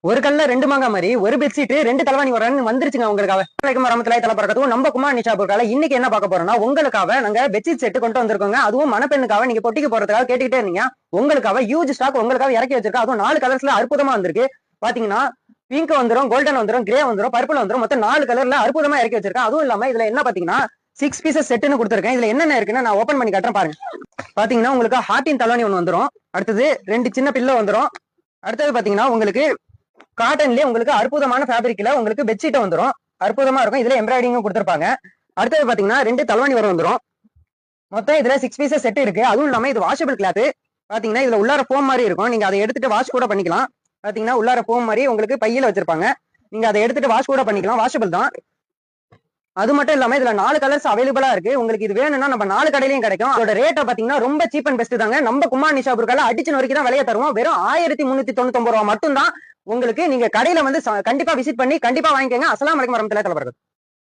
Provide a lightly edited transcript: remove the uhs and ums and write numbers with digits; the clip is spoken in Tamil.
ஒரு கல்ல ரெண்டு மாங்கா மாதிரி ஒரு பெட்ஷீட் ரெண்டு தலைவாணி வரன்னு வந்துருச்சுங்க உங்களுக்காக. ரமத்துலாய் தலை பறக்கத்தும் நம்ம குமார் நிஷா பொருட்கால இன்னைக்கு என்ன பார்க்க போறோம்னா, உங்களுக்காக நாங்க பெட்ஷீட் செட்டு கொண்டு வந்திருக்கோங்க. அதுவும் மணப்பெண்ணுக்காக நீங்க பொட்டிக்கு போறதுக்காக கேட்டுக்கிட்டே இருந்தீங்க. உங்களுக்காக ஹியூஜ் ஸ்டாக் உங்களுக்காக இறக்கி வச்சிருக்கோம். அதுவும் 4 கலர்ஸ்ல அற்புதமா வந்திருக்கு. பாத்தீங்கன்னா பிங்க் வந்துரும், கோல்டன் வந்துரும், கிரே வந்துரும், பர்பிள் வந்துரும். மொத்தம் 4 கலர்ல அற்புதமா இறக்கி வச்சிருக்கேன். அதுவும் இல்லாம இதுல என்ன பாத்தீங்கன்னா 6 பீசஸ் செட்டுன்னு கொடுத்துருக்கேன். இதுல என்னென்ன இருக்குன்னு நான் ஓபன் பண்ணி காட்டுறேன் பாருங்க. பாத்தீங்கன்னா உங்களுக்கு ஹார்டின் தலைவாணி ஒன்று வந்துரும். அடுத்தது 2 சின்ன பில்லோ வந்துரும். அடுத்தது பாத்தீங்கன்னா உங்களுக்கு காட்டன்லயே உங்களுக்கு அற்புதமான ஃபேப்ரிக்ல உங்களுக்கு பெட்ஷீட் வந்துரும். அற்புதமா இருக்கும். இதுல எம்ப்ராய்டிங்கும் கொடுத்துருப்பாங்க. அடுத்தது பாத்தீங்கன்னா 2 தலைவாணி வரும் வந்துரும். மொத்தம் இதுல 6 பீசஸ் செட் இருக்கு. அதுவும் இல்லாம இது வாஷபிள் கிளாத். பாத்தீங்கன்னா இதுல உள்ளார ஃபோம் மாதிரி இருக்கும். நீங்க அதை எடுத்துட்டு வாஷ் கூட பண்ணிக்கலாம். பாத்தீங்கன்னா உள்ளார ஃபோம் மாதிரி உங்களுக்கு பையில வச்சிருப்பாங்க. நீங்க அதை எடுத்துட்டு வாஷ் கூட பண்ணிக்கலாம். வாஷபிள் தான். அது மட்டும் இல்லாம இதுல 4 கலர்ஸ் அவைலபிளா இருக்கு. உங்களுக்கு இது வேணும்னா நம்ம 4 கடையிலயும் கிடைக்கும். அதோட ரேட்டை பாத்தீங்கன்னா ரொம்ப சீப் அண்ட் பெஸ்ட் தாங்க. நம்ம குமார் நிஷா பொருட்கால அடிச்சு வரைக்கும் தான் விலையை தருவோம். வெறும் 1399 ரூபாய் மட்டும் தான். உங்களுக்கு நீங்க கடையில வந்து கண்டிப்பா விசிட் பண்ணி கண்டிப்பா வாங்கிக்கோங்க. அஸ்ஸலாமு அலைக்கும் வரஹ்மத்துல்லாஹி வபரகாத்துஹு.